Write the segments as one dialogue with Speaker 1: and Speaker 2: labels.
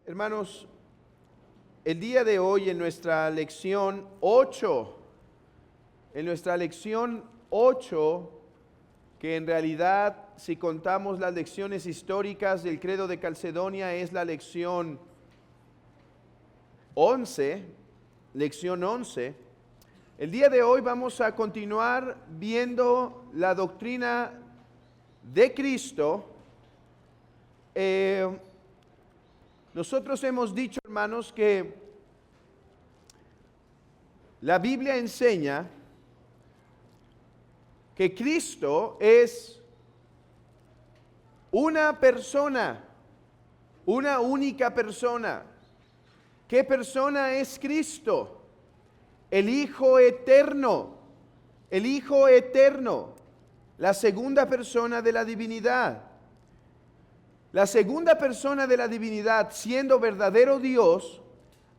Speaker 1: Hermanos, el día de hoy en nuestra lección 8, que en realidad si contamos las lecciones históricas del Credo de Calcedonia es la lección 11, el día de hoy vamos a continuar viendo la doctrina de Cristo. Nosotros hemos dicho, hermanos, que la Biblia enseña que Cristo es una persona, una única persona. ¿Qué persona es Cristo? El Hijo eterno, la segunda persona de la divinidad. La segunda persona de la divinidad, siendo verdadero Dios,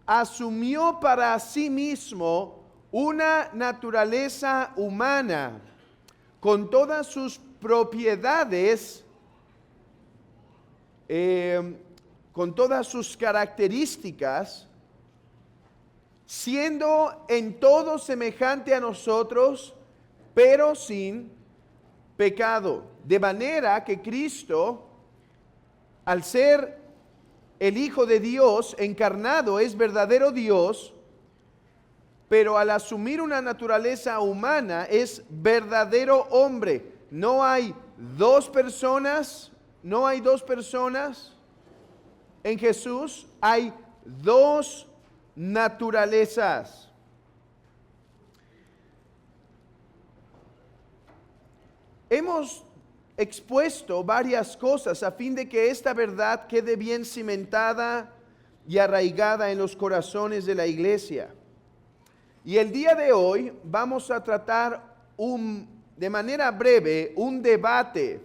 Speaker 1: asumió para sí mismo una naturaleza humana con todas sus propiedades, con todas sus características, siendo en todo semejante a nosotros, pero sin pecado. De manera que Cristo, al ser el Hijo de Dios encarnado, es verdadero Dios, pero al asumir una naturaleza humana es verdadero hombre. No hay dos personas en Jesús, hay dos naturalezas. Hemos expuesto varias cosas a fin de que esta verdad quede bien cimentada y arraigada en los corazones de la iglesia. Y el día de hoy vamos a tratar de manera breve un debate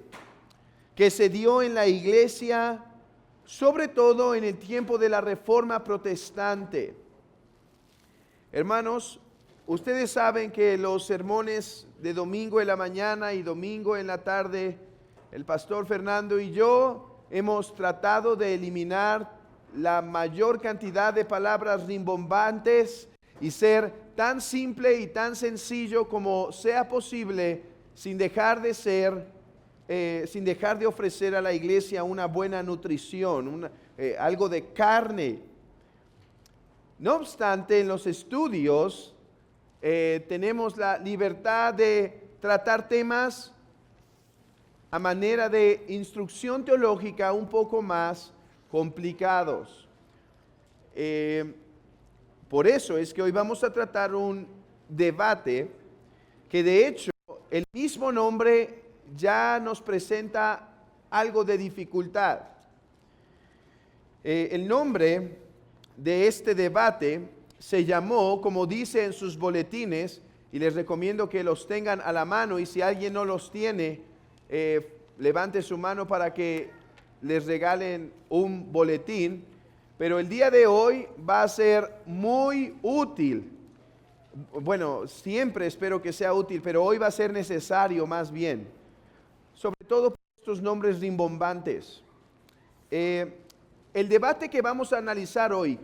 Speaker 1: que se dio en la iglesia, sobre todo en el tiempo de la Reforma Protestante. Hermanos, ustedes saben que los sermones de domingo en la mañana y domingo en la tarde, el pastor Fernando y yo hemos tratado de eliminar la mayor cantidad de palabras rimbombantes y ser tan simple y tan sencillo como sea posible, sin dejar de ofrecer a la iglesia una buena nutrición, algo de carne. No obstante, en los estudios tenemos la libertad de tratar temas a manera de instrucción teológica un poco más complicados. Por eso es que hoy vamos a tratar un debate que de hecho el mismo nombre ya nos presenta algo de dificultad. El nombre de este debate se llamó, como dice en sus boletines, y les recomiendo que los tengan a la mano, y si alguien no los tiene, levante su mano para que les regalen un boletín. Pero el día de hoy va a ser muy útil. Bueno, siempre espero que sea útil, pero hoy va a ser necesario más bien, sobre todo por estos nombres rimbombantes. El debate que vamos a analizar hoy,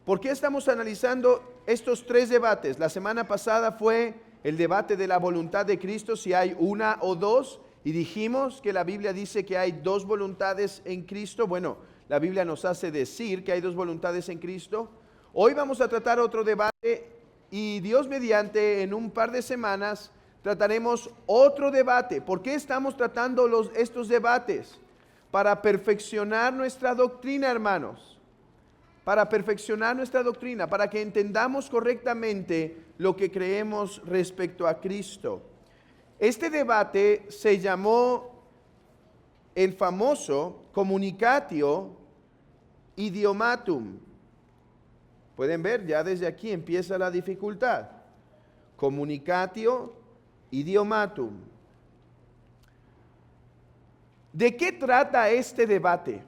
Speaker 1: ¿por qué estamos analizando estos tres debates? La semana pasada fue el debate de la voluntad de Cristo, si hay una o dos, y dijimos que la Biblia dice que hay dos voluntades en Cristo. Bueno, la Biblia nos hace decir que hay dos voluntades en Cristo. Hoy vamos a tratar otro debate y Dios mediante en un par de semanas trataremos otro debate. ¿Por qué estamos tratando estos debates? Para perfeccionar nuestra doctrina, hermanos. Para perfeccionar nuestra doctrina, para que entendamos correctamente lo que creemos respecto a Cristo. Este debate se llamó el famoso Communicatio Idiomatum. Pueden ver, ya desde aquí empieza la dificultad. Communicatio Idiomatum. ¿De qué trata este debate?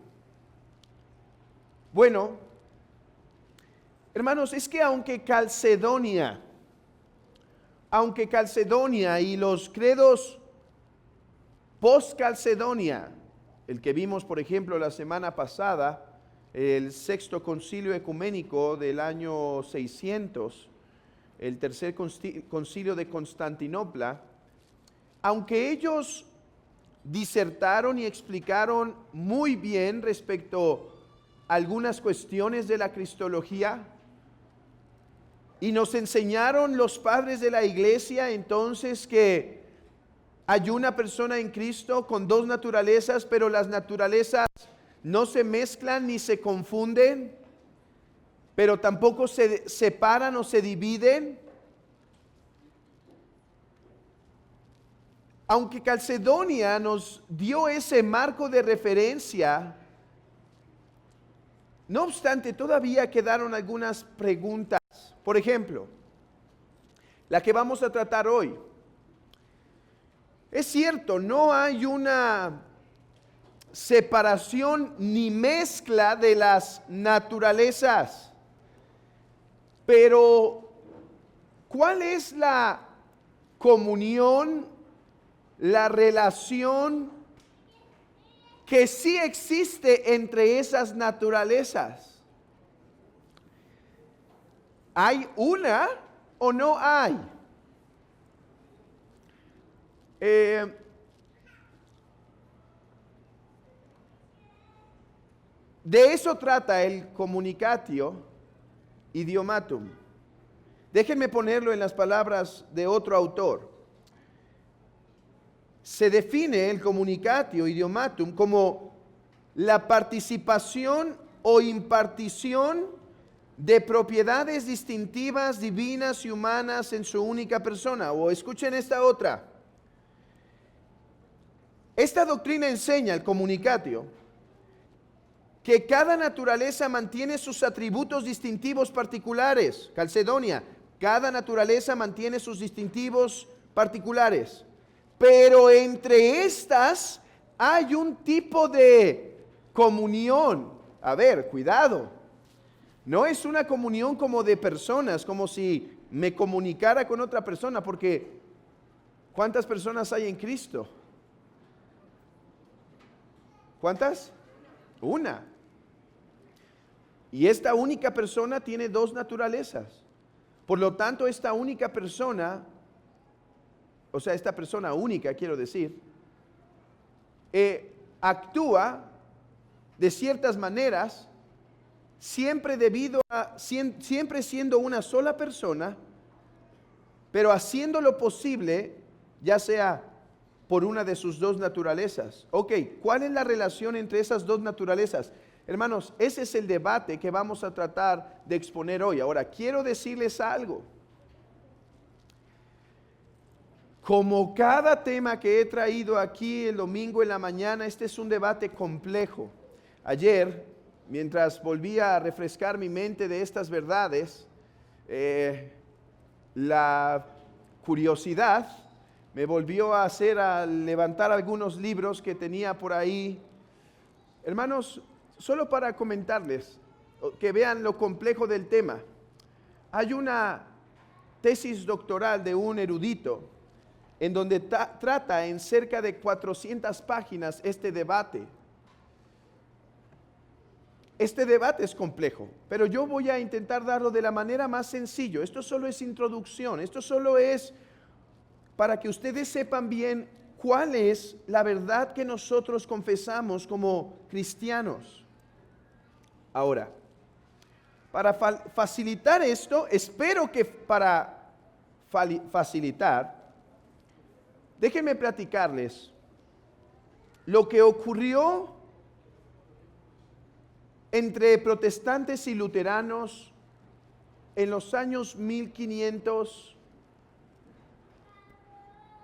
Speaker 1: Bueno, hermanos, es que aunque Calcedonia aunque Calcedonia y los credos post-Calcedonia, el que vimos por ejemplo la semana pasada, el sexto concilio ecuménico del año 600, el tercer concilio de Constantinopla, aunque ellos disertaron y explicaron muy bien respecto a algunas cuestiones de la cristología, y nos enseñaron los padres de la iglesia entonces que hay una persona en Cristo con dos naturalezas, pero las naturalezas no se mezclan ni se confunden, pero tampoco se separan o se dividen. Aunque Calcedonia nos dio ese marco de referencia, no obstante, todavía quedaron algunas preguntas. Por ejemplo, la que vamos a tratar hoy. Es cierto, no hay una separación ni mezcla de las naturalezas, pero ¿cuál es la comunión, la relación que sí existe entre esas naturalezas? ¿Hay una o no hay? De eso trata el Communicatio Idiomatum. Déjenme ponerlo en las palabras de otro autor. Se define el Communicatio Idiomatum como la participación o impartición de propiedades distintivas, divinas y humanas en su única persona. O escuchen esta otra. Esta doctrina enseña, el Communicatio, que cada naturaleza mantiene sus atributos distintivos particulares. Calcedonia, cada naturaleza mantiene sus distintivos particulares. Pero entre estas hay un tipo de comunión. A ver, cuidado. No es una comunión como de personas, como si me comunicara con otra persona, porque ¿cuántas personas hay en Cristo? ¿Cuántas? Una. Y esta única persona tiene dos naturalezas. Por lo tanto, esta única persona, o sea, esta persona única, quiero decir, actúa de ciertas maneras, siempre siendo una sola persona, pero haciendo lo posible, ya sea por una de sus dos naturalezas. Ok, ¿cuál es la relación entre esas dos naturalezas? Hermanos, ese es el debate que vamos a tratar de exponer hoy. Ahora, quiero decirles algo. Como cada tema que he traído aquí el domingo en la mañana, este es un debate complejo. Ayer, mientras volvía a refrescar mi mente de estas verdades, la curiosidad me volvió a hacer a levantar algunos libros que tenía por ahí. Hermanos, solo para comentarles, que vean lo complejo del tema. Hay una tesis doctoral de un erudito en donde trata en cerca de 400 páginas este debate. Este debate es complejo, pero yo voy a intentar darlo de la manera más sencilla. Esto solo es introducción, esto solo es para que ustedes sepan bien cuál es la verdad que nosotros confesamos como cristianos. Ahora, para facilitar esto, espero que para facilitar, déjenme platicarles lo que ocurrió entre protestantes y luteranos en los años 1500,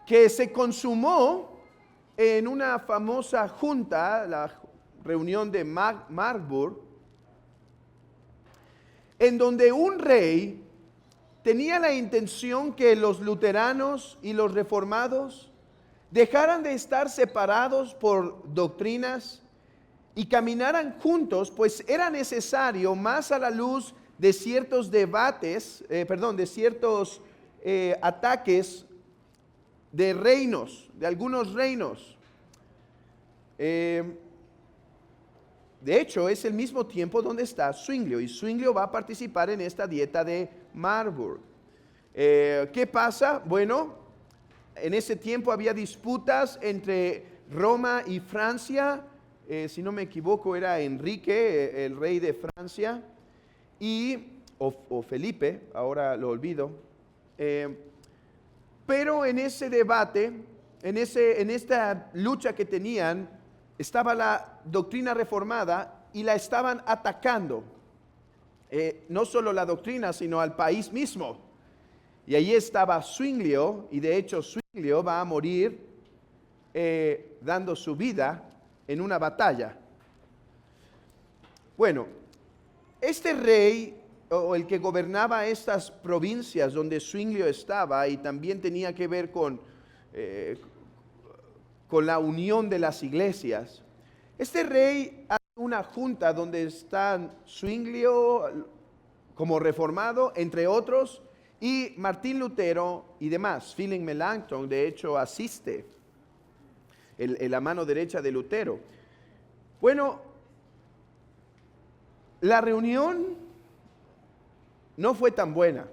Speaker 1: que se consumó en una famosa junta, la reunión de Marburg, en donde un rey tenía la intención que los luteranos y los reformados dejaran de estar separados por doctrinas y caminaran juntos, pues era necesario, más a la luz de ciertos debates, de ciertos ataques de reinos, de algunos reinos. De hecho, es el mismo tiempo donde está Zwinglio, y Zwinglio va a participar en esta dieta de Marburg. ¿Qué pasa? Bueno, en ese tiempo había disputas entre Roma y Francia. Si no me equivoco, era Enrique, el rey de Francia, o Felipe, ahora lo olvido. Pero en ese debate, en esta lucha que tenían, estaba la doctrina reformada y la estaban atacando. No solo la doctrina, sino al país mismo. Y allí estaba Zwinglio, y de hecho Zwinglio va a morir dando su vida en una batalla. Bueno, este rey, o el que gobernaba estas provincias donde Zwinglio estaba, y también tenía que ver con la unión de las iglesias, este rey hace una junta donde están Zwinglio como reformado, entre otros, y Martín Lutero y demás. Philip Melanchthon, de hecho, asiste, la mano derecha de Lutero. Bueno, la reunión no fue tan buena.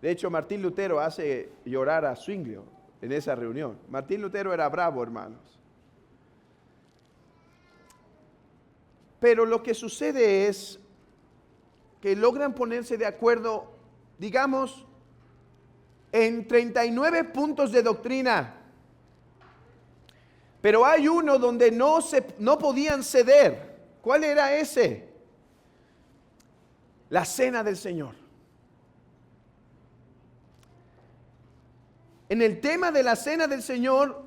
Speaker 1: De hecho, Martín Lutero hace llorar a Zwinglio en esa reunión. Martín Lutero era bravo, hermanos. Pero lo que sucede es que logran ponerse de acuerdo, digamos, en 39 puntos de doctrina. Pero hay uno donde no podían ceder. ¿Cuál era ese? La cena del Señor. En el tema de la cena del Señor,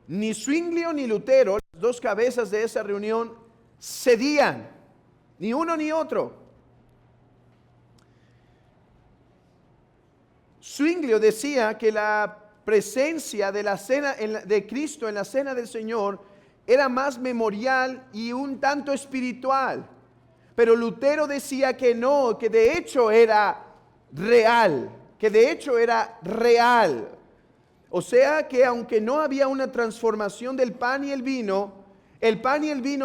Speaker 1: ni Zwinglio ni Lutero, las dos cabezas de esa reunión, cedían, ni uno ni otro. Zwinglio decía que la presencia de la cena de Cristo en la cena del Señor era más memorial y un tanto espiritual. Pero Lutero decía que no, que de hecho era real, O sea que aunque no había una transformación del pan y el vino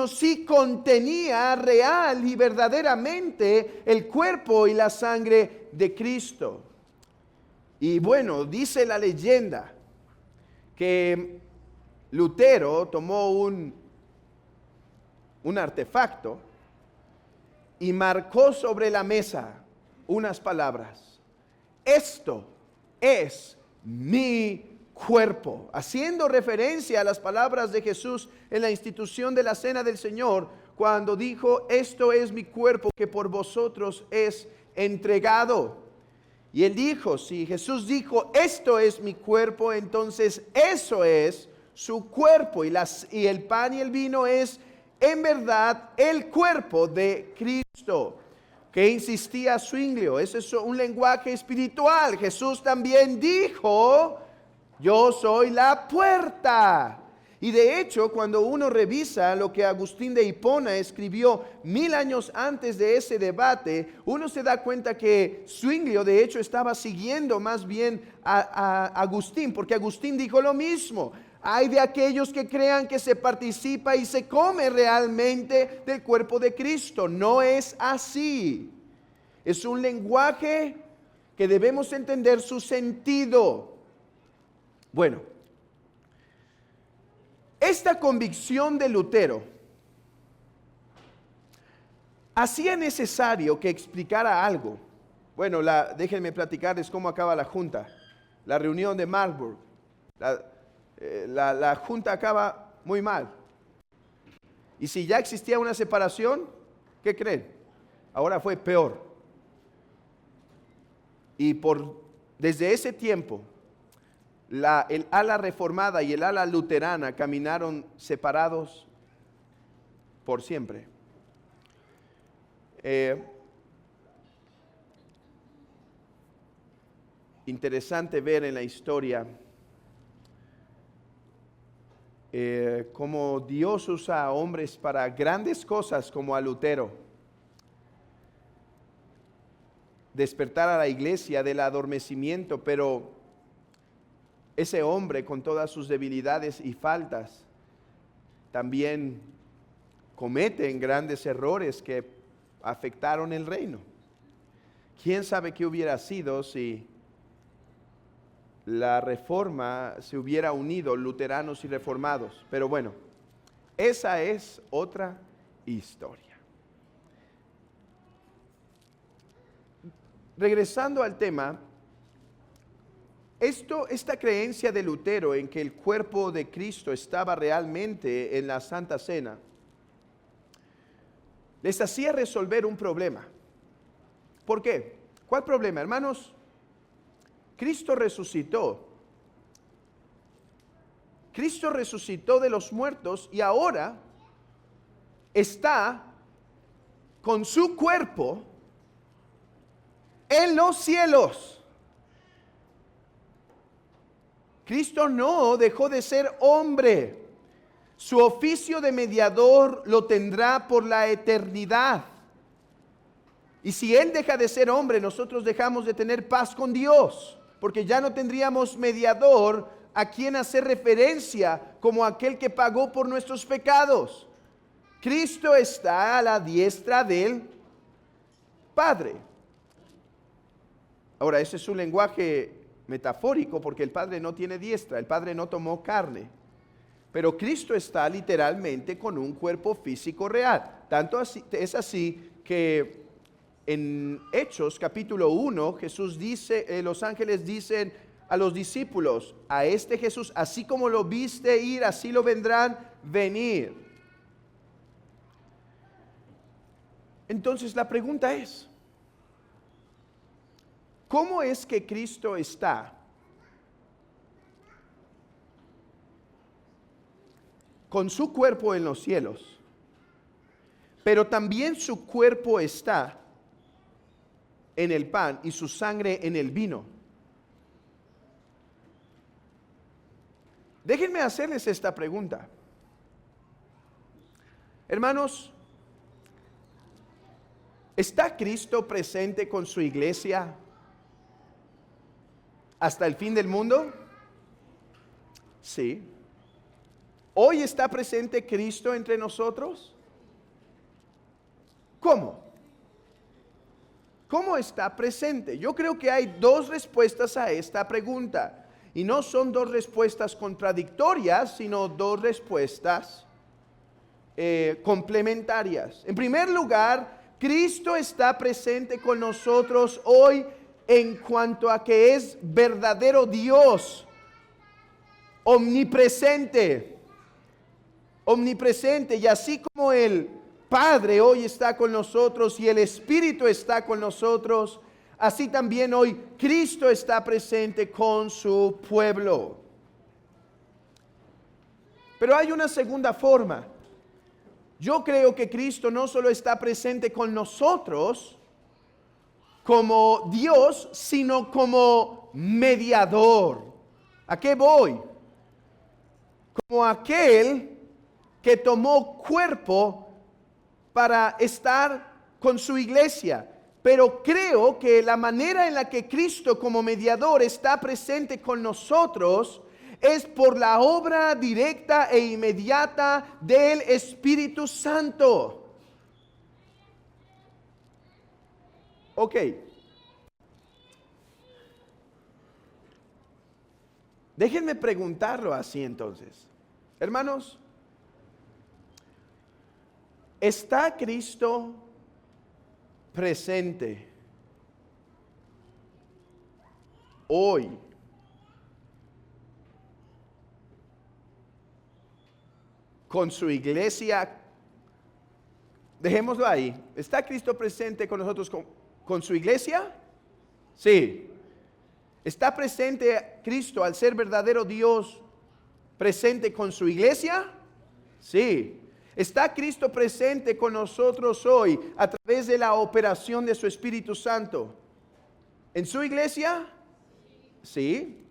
Speaker 1: sí contenía real y verdaderamente el cuerpo y la sangre de Cristo. Y bueno, dice la leyenda que Lutero tomó un artefacto y marcó sobre la mesa unas palabras: esto es mi cuerpo, haciendo referencia a las palabras de Jesús en la institución de la cena del Señor, cuando dijo: esto es mi cuerpo que por vosotros es entregado. Y él dijo, si Jesús dijo, esto es mi cuerpo, entonces eso es su cuerpo. Y el pan y el vino es en verdad el cuerpo de Cristo. Que insistía Zwinglio, ese es un lenguaje espiritual. Jesús también dijo, yo soy la puerta. Y de hecho, cuando uno revisa lo que Agustín de Hipona escribió 1000 años antes de ese debate, uno se da cuenta que Zwinglio de hecho estaba siguiendo más bien a Agustín, porque Agustín dijo lo mismo: hay de aquellos que crean que se participa y se come realmente del cuerpo de Cristo. No es así. Es un lenguaje que debemos entender su sentido. Bueno, esta convicción de Lutero hacía necesario que explicara algo. Bueno, déjenme platicarles cómo acaba la junta, la reunión de Marburg. La junta acaba muy mal. Y si ya existía una separación, ¿qué creen? Ahora fue peor. Y desde ese tiempo, el ala reformada y el ala luterana caminaron separados por siempre. Interesante ver en la historia cómo Dios usa a hombres para grandes cosas como a Lutero. despertar a la iglesia del adormecimiento, pero ese hombre con todas sus debilidades y faltas también comete grandes errores que afectaron el reino. ¿Quién sabe qué hubiera sido si la reforma se hubiera unido, luteranos y reformados? Pero bueno, esa es otra historia. Regresando al tema, esta creencia de Lutero en que el cuerpo de Cristo estaba realmente en la Santa Cena, les hacía resolver un problema. ¿Por qué? ¿Cuál problema, hermanos? Cristo resucitó. Cristo resucitó de los muertos y ahora está con su cuerpo en los cielos. Cristo no dejó de ser hombre. Su oficio de mediador lo tendrá por la eternidad. Y si Él deja de ser hombre, nosotros dejamos de tener paz con Dios, porque ya no tendríamos mediador a quien hacer referencia como aquel que pagó por nuestros pecados. Cristo está a la diestra del Padre. Ahora, ese es un lenguaje metafórico porque el Padre no tiene diestra, el Padre no tomó carne. Pero Cristo está literalmente con un cuerpo físico real. Tanto así, es así que en Hechos capítulo 1, Jesús dice, los ángeles dicen a los discípulos, a este Jesús, así como lo viste ir, así lo vendrán venir. Entonces la pregunta es, ¿cómo es que Cristo está con su cuerpo en los cielos, pero también su cuerpo está en el pan y su sangre en el vino? Déjenme hacerles esta pregunta. Hermanos, ¿está Cristo presente con su iglesia hasta el fin del mundo? Sí. ¿Hoy está presente Cristo entre nosotros? ¿Cómo? ¿Cómo está presente? Yo creo que hay dos respuestas a esta pregunta. Y no son dos respuestas contradictorias, sino dos respuestas complementarias. En primer lugar, Cristo está presente con nosotros hoy en cuanto a que es verdadero Dios, omnipresente. Omnipresente, y así como el Padre hoy está con nosotros y el Espíritu está con nosotros, así también hoy Cristo está presente con su pueblo. Pero hay una segunda forma. Yo creo que Cristo no solo está presente con nosotros como Dios, sino como mediador. ¿A qué voy? Como aquel que tomó cuerpo para estar con su iglesia. Pero creo que la manera en la que Cristo como mediador está presente con nosotros es por la obra directa e inmediata del Espíritu Santo. Ok. Déjenme preguntarlo así entonces. Hermanos, ¿está Cristo presente hoy con su iglesia? Dejémoslo ahí. ¿Está Cristo presente con nosotros con su iglesia? Sí. ¿Está presente Cristo al ser verdadero Dios presente con su iglesia? Sí. ¿Está Cristo presente con nosotros hoy a través de la operación de su Espíritu Santo en su iglesia? Sí.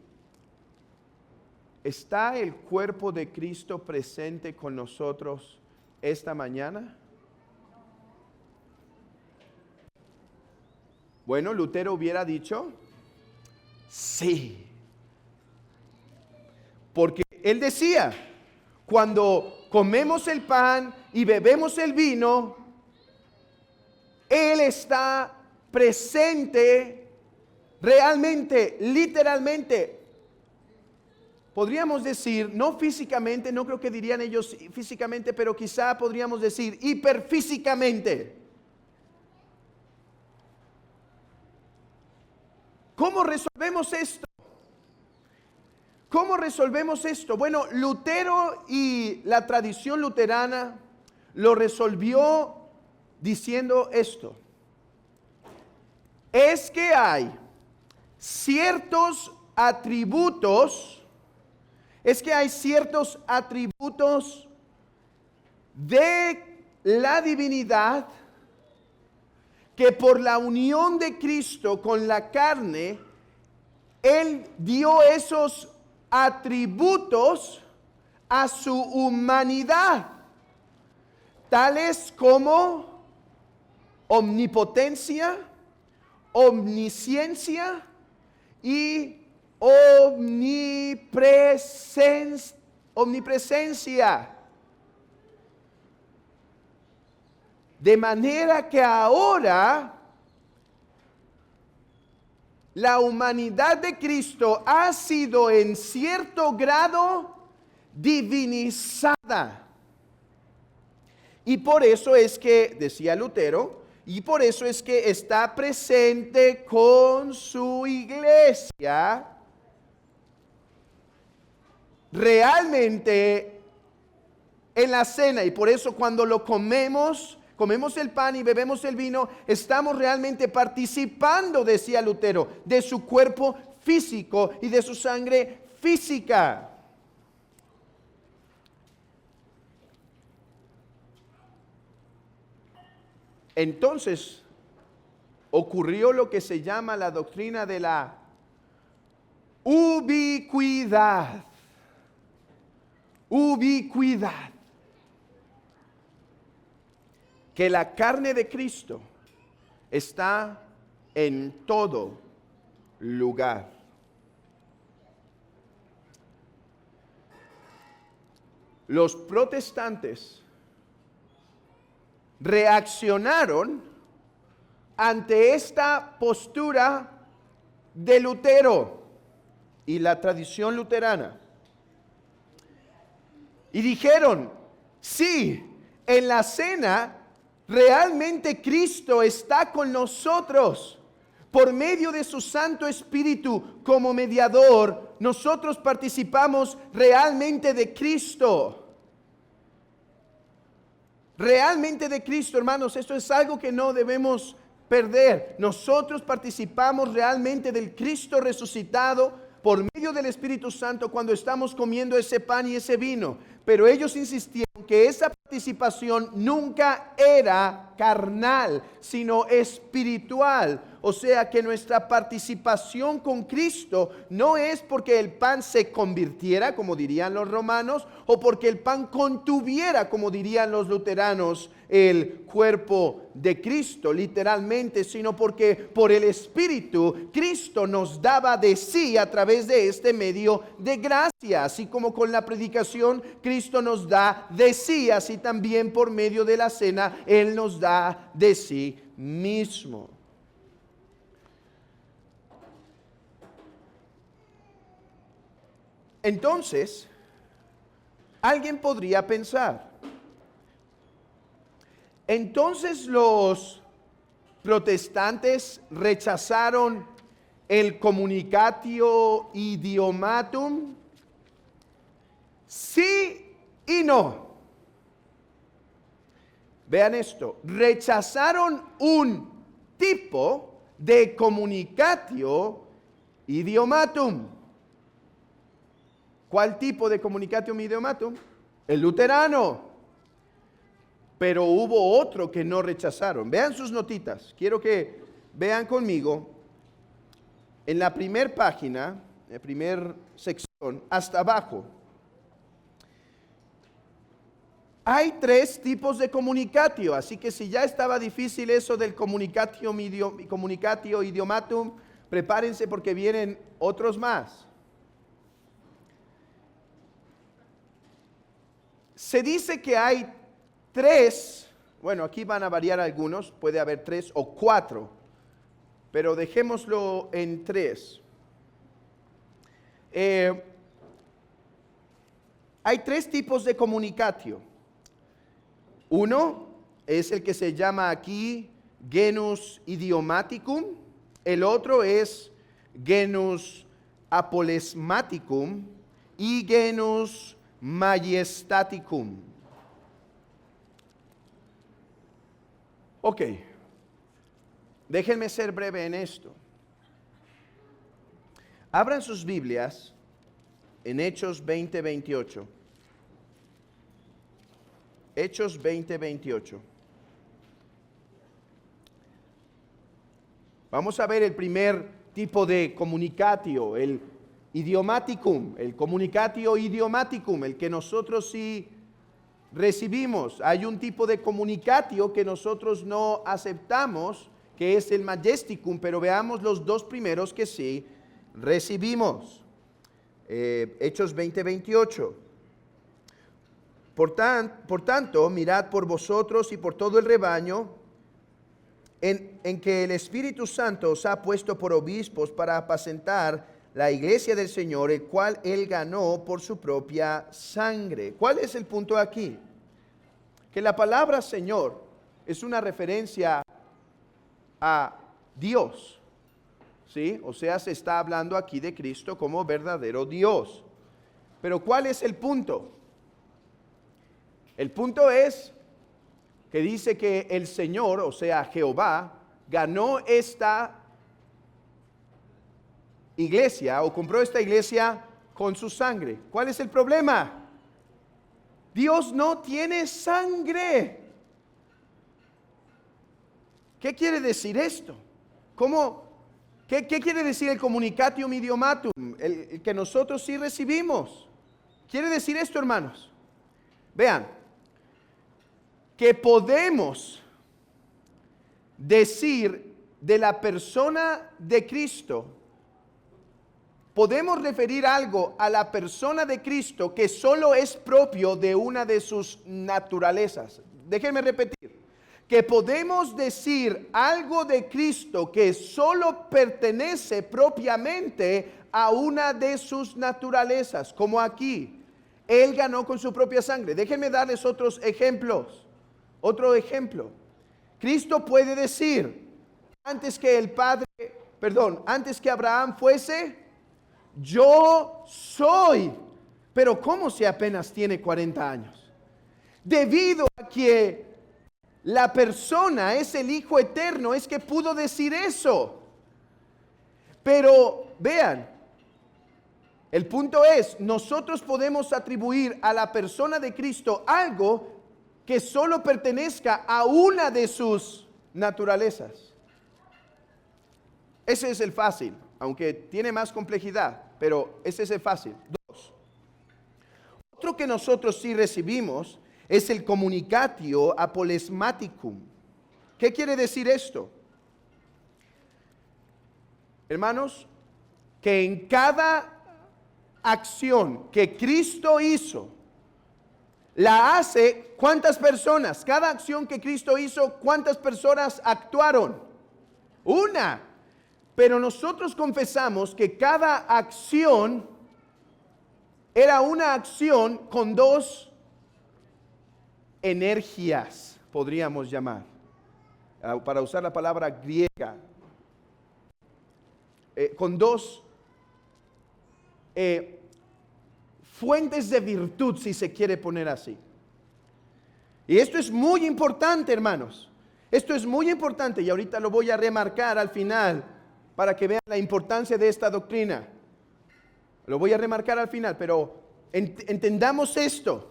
Speaker 1: ¿Está el cuerpo de Cristo presente con nosotros esta mañana? Bueno, Lutero hubiera dicho, sí. Porque él decía, cuando comemos el pan y bebemos el vino, Él está presente realmente, literalmente. Podríamos decir, no físicamente, no creo que dirían ellos físicamente, pero quizá podríamos decir hiperfísicamente. ¿Cómo resolvemos esto? ¿Cómo resolvemos esto? Bueno, Lutero y la tradición luterana lo resolvió diciendo esto. Es que hay ciertos atributos, de la divinidad que por la unión de Cristo con la carne, Él dio esos atributos a su humanidad, tales como omnipotencia, omnisciencia y omnipresencia. De manera que ahora la humanidad de Cristo ha sido en cierto grado divinizada. Y por eso es que, decía Lutero, y por eso es que está presente con su iglesia realmente en la cena. Y por eso cuando lo comemos el pan y bebemos el vino, estamos realmente participando, decía Lutero, de su cuerpo físico y de su sangre física. Entonces, ocurrió lo que se llama la doctrina de la ubicuidad. Ubicuidad. Que la carne de Cristo está en todo lugar. Los protestantes reaccionaron ante esta postura de Lutero y la tradición luterana. Y dijeron, sí, en la cena realmente Cristo está con nosotros. Por medio de su Santo Espíritu como mediador, nosotros participamos realmente de Cristo. Realmente de Cristo, hermanos, esto es algo que no debemos perder. Nosotros participamos realmente del Cristo resucitado por medio del Espíritu Santo cuando estamos comiendo ese pan y ese vino. Pero ellos insistieron que esa participación nunca era carnal, sino espiritual. O sea que nuestra participación con Cristo no es porque el pan se convirtiera, como dirían los romanos, o porque el pan contuviera, como dirían los luteranos, el cuerpo de Cristo, literalmente, sino porque por el Espíritu Cristo nos daba de sí a través de este medio de gracia. Así como con la predicación Cristo nos da de sí, así también por medio de la cena Él nos da de sí mismo. Entonces, alguien podría pensar, entonces los protestantes rechazaron el communicatio idiomatum. Sí y no. Vean esto, rechazaron un tipo de communicatio idiomatum. ¿Cuál tipo de communicatium idiomatum? El luterano. Pero hubo otro que no rechazaron. Vean sus notitas. Quiero que vean conmigo en la primera página, en la primera sección, hasta abajo. Hay tres tipos de comunicatio, así que si ya estaba difícil eso del comunicatio idiomatum, prepárense porque vienen otros más. Se dice que hay tres, bueno, aquí van a variar algunos, puede haber 3 o 4, pero dejémoslo en 3. Hay 3 tipos de comunicatio. Uno es el que se llama aquí genus idiomaticum, el otro es genus apolesmaticum y genus majestaticum. Ok, déjenme ser breve en esto. Abran sus Biblias en Hechos 20:28. Hechos 20:28. Vamos a ver el primer tipo de comunicatio, el idiomaticum, el comunicatio idiomaticum, el que nosotros sí recibimos. Hay un tipo de comunicatio que nosotros no aceptamos, que es el majesticum, pero veamos los dos primeros que sí recibimos. Hechos 20:28. Por tanto, mirad por vosotros y por todo el rebaño en que el Espíritu Santo os ha puesto por obispos para apacentar la iglesia del Señor, el cual Él ganó por su propia sangre. ¿Cuál es el punto aquí? Que la palabra Señor es una referencia a Dios, ¿sí? O sea, se está hablando aquí de Cristo como verdadero Dios. Pero ¿cuál es el punto? El punto es que dice que el Señor, o sea, Jehová, ganó esta iglesia o compró esta iglesia con su sangre. ¿Cuál es el problema? Dios no tiene sangre. ¿Qué quiere decir esto? ¿Qué quiere decir el comunicatium idiomatum? El que nosotros sí recibimos. ¿Quiere decir esto, hermanos? Vean, que podemos decir de la persona de Cristo, podemos referir algo a la persona de Cristo que solo es propio de una de sus naturalezas. Déjenme repetir, que podemos decir algo de Cristo que solo pertenece propiamente a una de sus naturalezas, como aquí, Él ganó con su propia sangre. Déjenme darles otros ejemplos. Otro ejemplo, Cristo puede decir, antes que Abraham fuese, yo soy. Pero ¿cómo si apenas tiene 40 años? Debido a que la persona es el Hijo Eterno, es que pudo decir eso. Pero vean, el punto es, nosotros podemos atribuir a la persona de Cristo algo que solo pertenezca a una de sus naturalezas. Ese es el fácil, aunque tiene más complejidad, pero ese es el fácil. 2. Otro que nosotros sí recibimos es el comunicatio apolesmaticum. ¿Qué quiere decir esto? Hermanos, que en cada acción que Cristo hizo, la hace ¿cuántas personas? Cada acción que Cristo hizo, ¿cuántas personas actuaron? Una. Pero nosotros confesamos que cada acción era una acción con dos energías, podríamos llamar, para usar la palabra griega, con dos fuentes de virtud, si se quiere poner así. Y esto es muy importante, hermanos. Esto es muy importante y ahorita lo voy a remarcar al final para que vean la importancia de esta doctrina. Lo voy a remarcar al final, pero entendamos esto.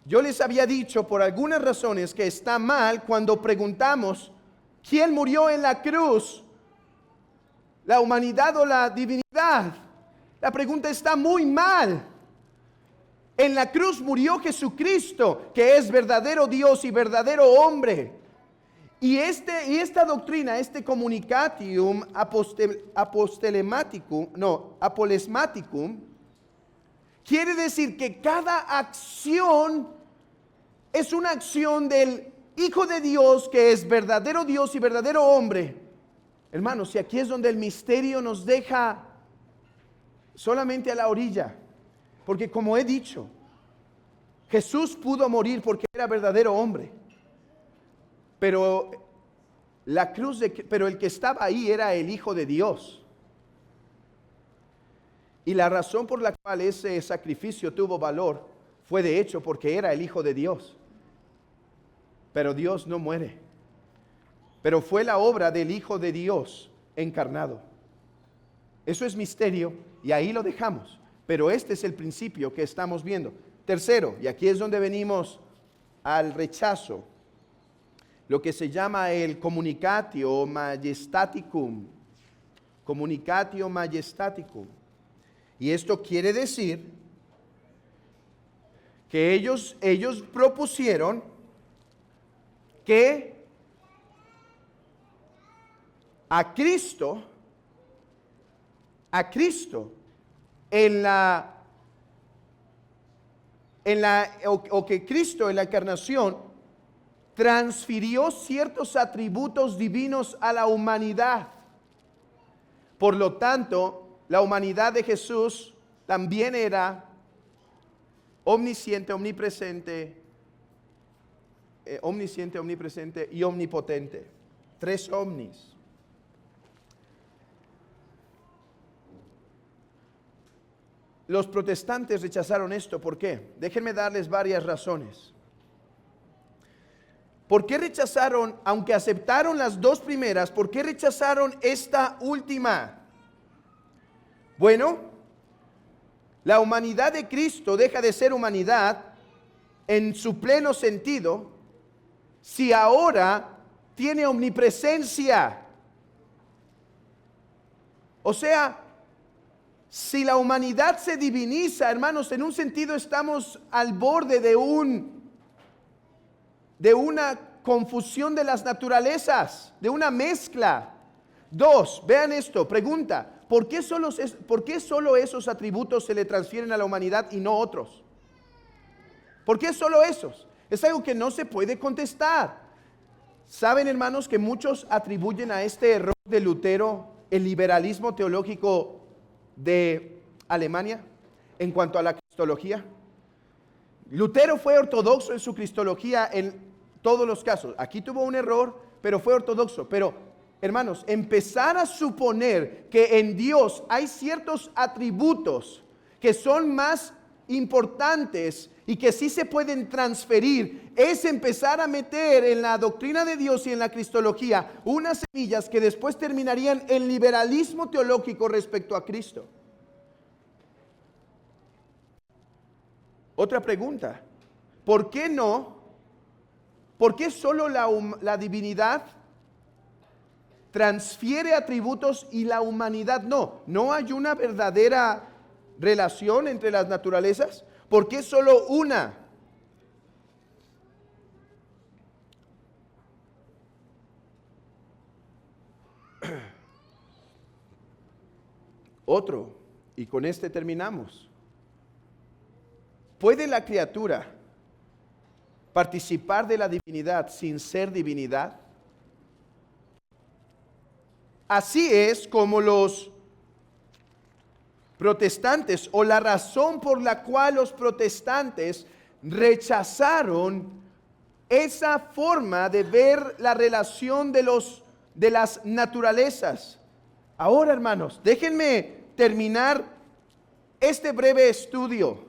Speaker 1: Yo les había dicho por algunas razones que está mal cuando preguntamos ¿quién murió en la cruz? ¿La humanidad o la divinidad? La pregunta está muy mal. En la cruz murió Jesucristo, que es verdadero Dios y verdadero hombre. Y esta doctrina, este communicatium apolesmaticum, quiere decir que cada acción es una acción del Hijo de Dios, que es verdadero Dios y verdadero hombre. Hermanos, y aquí es donde el misterio nos deja solamente a la orilla. Porque como he dicho, Jesús pudo morir porque era verdadero hombre. Pero pero el que estaba ahí era el Hijo de Dios. Y la razón por la cual ese sacrificio tuvo valor fue de hecho porque era el Hijo de Dios. Pero Dios no muere. Pero fue la obra del Hijo de Dios encarnado. Eso es misterio y ahí lo dejamos. Pero este es el principio que estamos viendo. Tercero, y aquí es donde venimos al rechazo, lo que se llama el communicatio majestaticum. Communicatio majestaticum. Y esto quiere decir que ellos propusieron que a Cristo, que Cristo en la encarnación transfirió ciertos atributos divinos a la humanidad. Por lo tanto, la humanidad de Jesús también era omnisciente, omnipresente y omnipotente. Tres omnis. Los protestantes rechazaron esto. ¿Por qué? Déjenme darles varias razones. ¿Por qué rechazaron, aunque aceptaron las dos primeras, por qué rechazaron esta última? Bueno, la humanidad de Cristo deja de ser humanidad en su pleno sentido si ahora tiene omnipresencia. O sea, si la humanidad se diviniza, hermanos, en un sentido estamos al borde de una confusión de las naturalezas, de una mezcla. Dos, vean esto, pregunta, ¿por qué solo esos atributos se le transfieren a la humanidad y no otros? ¿Por qué solo esos? Es algo que no se puede contestar. ¿Saben, hermanos, que muchos atribuyen a este error de Lutero el liberalismo teológico de Alemania en cuanto a la cristología? Lutero fue ortodoxo en su cristología en todos los casos. Aquí tuvo un error, pero fue ortodoxo. Pero, hermanos, empezar a suponer que en Dios hay ciertos atributos que son más importantes y que sí se pueden transferir, es empezar a meter en la doctrina de Dios y en la cristología unas semillas que después terminarían en liberalismo teológico respecto a Cristo. Otra pregunta, ¿por qué no? ¿Por qué solo la divinidad transfiere atributos y la humanidad no? ¿No hay una verdadera relación entre las naturalezas? ¿Por qué solo una? Otro, y con este terminamos. ¿Puede la criatura participar de la divinidad sin ser divinidad? Así es como los protestantes, o la razón por la cual los protestantes rechazaron esa forma de ver la relación de las naturalezas. Ahora, hermanos, déjenme terminar este breve estudio.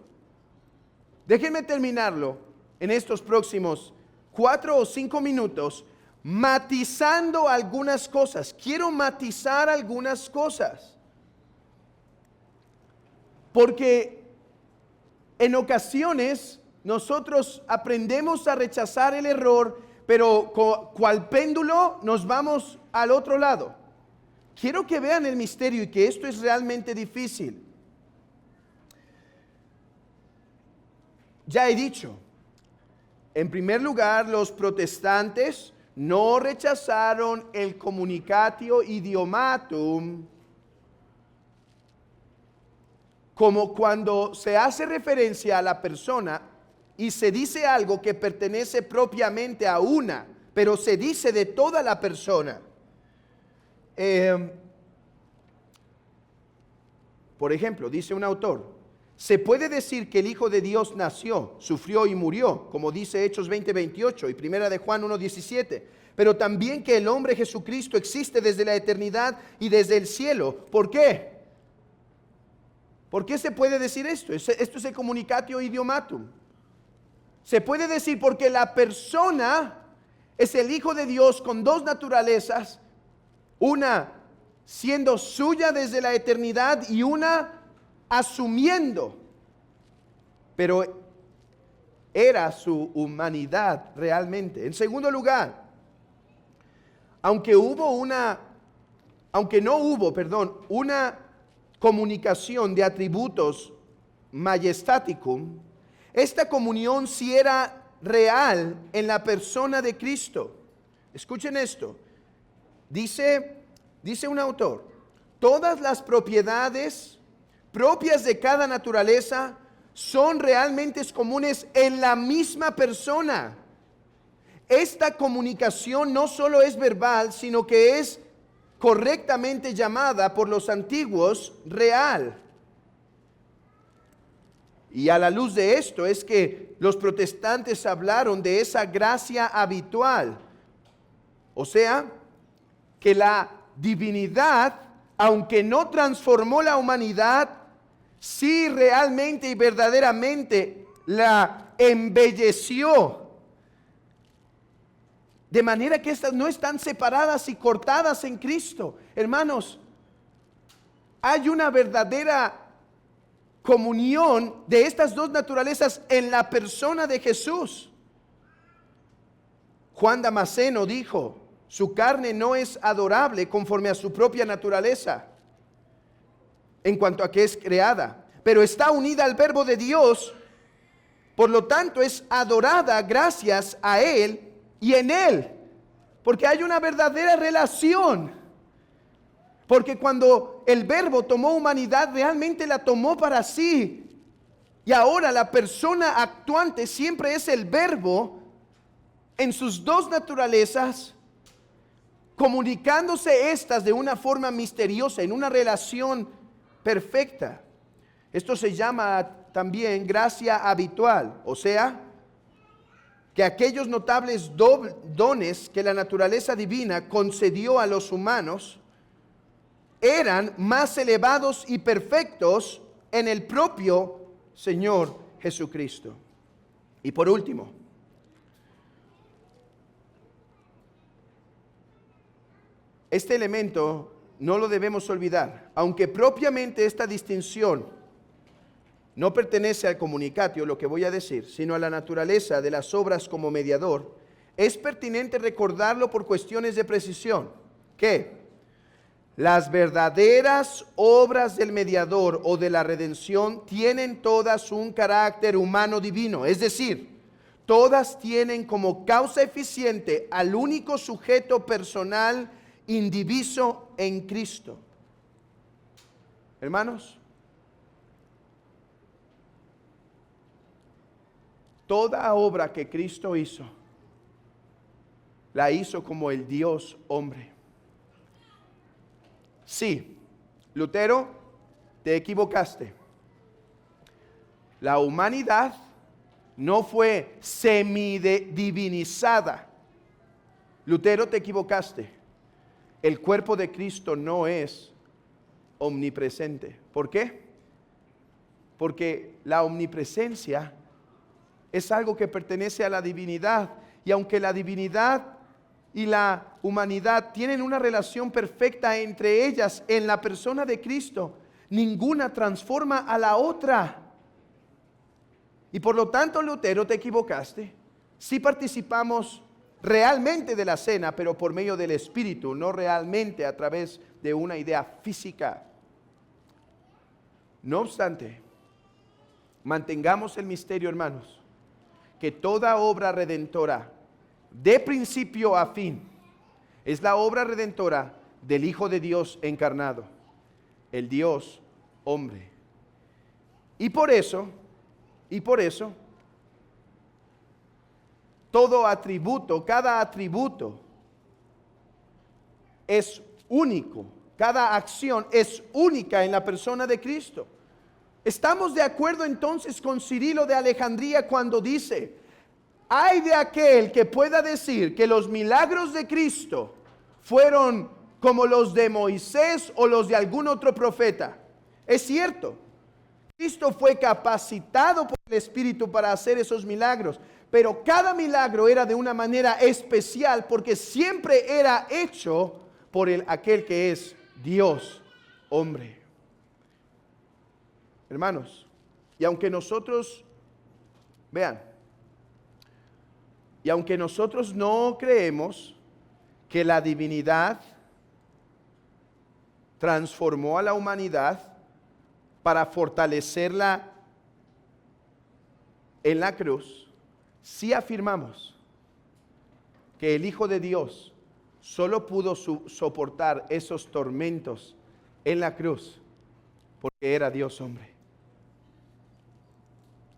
Speaker 1: Déjenme terminarlo en estos próximos 4 o 5 minutos matizando algunas cosas. Quiero matizar algunas cosas. Porque en ocasiones nosotros aprendemos a rechazar el error, pero cual péndulo nos vamos al otro lado. Quiero que vean el misterio y que esto es realmente difícil. ya he dicho, en primer lugar, los protestantes no rechazaron el communicatio idiomatum como cuando se hace referencia a la persona y se dice algo que pertenece propiamente a una, pero se dice de toda la persona. Por ejemplo, dice un autor, se puede decir que el Hijo de Dios nació, sufrió y murió, como dice Hechos 20:28 y Primera de Juan 1:17, pero también que el hombre Jesucristo existe desde la eternidad y desde el cielo. ¿Por qué? ¿Por qué se puede decir esto? Esto es el communicatio idiomatum. Se puede decir porque la persona es el Hijo de Dios con dos naturalezas, una siendo suya desde la eternidad y una asumiendo, pero era su humanidad realmente. En segundo lugar, aunque no hubo una comunicación de atributos majestaticum, esta comunión sí era real en la persona de Cristo. Escuchen esto. Dice un autor, todas las propiedades propias de cada naturaleza son realmente comunes en la misma persona. Esta comunicación no solo es verbal, sino que es correctamente llamada por los antiguos real. Y a la luz de esto es que los protestantes hablaron de esa gracia habitual. O sea, que la divinidad, aunque no transformó la humanidad, sí realmente y verdaderamente la embelleció. De manera que estas no están separadas y cortadas en Cristo. Hermanos, hay una verdadera comunión de estas dos naturalezas en la persona de Jesús. Juan Damasceno dijo, su carne no es adorable conforme a su propia naturaleza, en cuanto a que es creada, pero está unida al verbo de Dios, por lo tanto es adorada gracias a Él y en Él, porque hay una verdadera relación. Porque cuando el verbo tomó humanidad, realmente la tomó para sí. Y ahora la persona actuante siempre es el verbo en sus dos naturalezas, comunicándose estas de una forma misteriosa, en una relación perfecta. Esto se llama también gracia habitual, o sea, que aquellos notables dones que la naturaleza divina concedió a los humanos eran más elevados y perfectos en el propio Señor Jesucristo. Y por último, este elemento no lo debemos olvidar, aunque propiamente esta distinción no pertenece al comunicatio, lo que voy a decir, sino a la naturaleza de las obras como mediador, es pertinente recordarlo por cuestiones de precisión, que las verdaderas obras del mediador o de la redención tienen todas un carácter humano divino, es decir, todas tienen como causa eficiente al único sujeto personal indiviso en Cristo. Hermanos, toda obra que Cristo hizo, la hizo como el Dios hombre. Sí, Lutero, te equivocaste. La humanidad no fue semidivinizada. Lutero, te equivocaste. El cuerpo de Cristo no es omnipresente. ¿Por qué? Porque la omnipresencia es algo que pertenece a la divinidad. Y aunque la divinidad y la humanidad tienen una relación perfecta entre ellas en la persona de Cristo, ninguna transforma a la otra. Y por lo tanto, Lutero, te equivocaste. Sí participamos realmente de la cena, pero por medio del Espíritu, no realmente a través de una idea física. No obstante, mantengamos el misterio, hermanos. que toda obra redentora, de principio a fin, es la obra redentora del Hijo de Dios encarnado, el Dios hombre. Y por eso, todo atributo, cada atributo es único, cada acción es única en la persona de Cristo. ¿Estamos de acuerdo entonces con Cirilo de Alejandría cuando dice: ay de aquel que pueda decir que los milagros de Cristo fueron como los de Moisés o los de algún otro profeta? Es cierto, Cristo fue capacitado por el Espíritu para hacer esos milagros, pero cada milagro era de una manera especial porque siempre era hecho por aquel que es Dios hombre. Hermanos, y aunque nosotros, vean, y aunque nosotros no creemos que la divinidad transformó a la humanidad para fortalecerla en la cruz, sí afirmamos que el Hijo de Dios solo pudo soportar esos tormentos en la cruz porque era Dios hombre.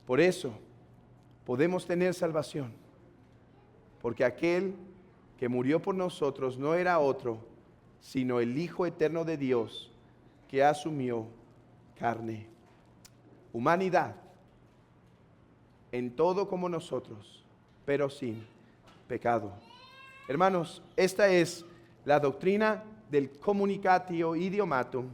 Speaker 1: Por eso podemos tener salvación, porque aquel que murió por nosotros no era otro, sino el Hijo eterno de Dios que asumió carne, humanidad, en todo como nosotros, pero sin pecado. Hermanos, esta es la doctrina del Communicatio Idiomatum.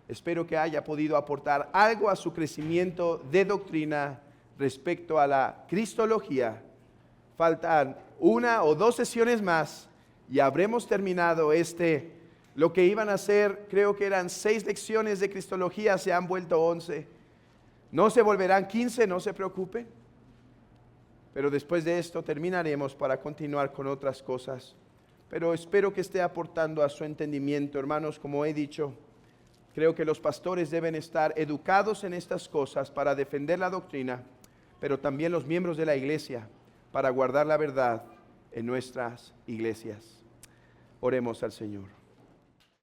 Speaker 1: Espero que haya podido aportar algo a su crecimiento de doctrina respecto a la cristología. Faltan 1 o 2 sesiones más y habremos terminado lo que iban a ser, creo que eran 6 lecciones de cristología, se han vuelto 11. No se volverán 15, no se preocupen. Pero después de esto terminaremos para continuar con otras cosas. Pero espero que esté aportando a su entendimiento, hermanos. Como he dicho, creo que los pastores deben estar educados en estas cosas para defender la doctrina, pero también los miembros de la iglesia para guardar la verdad en nuestras iglesias. Oremos al Señor.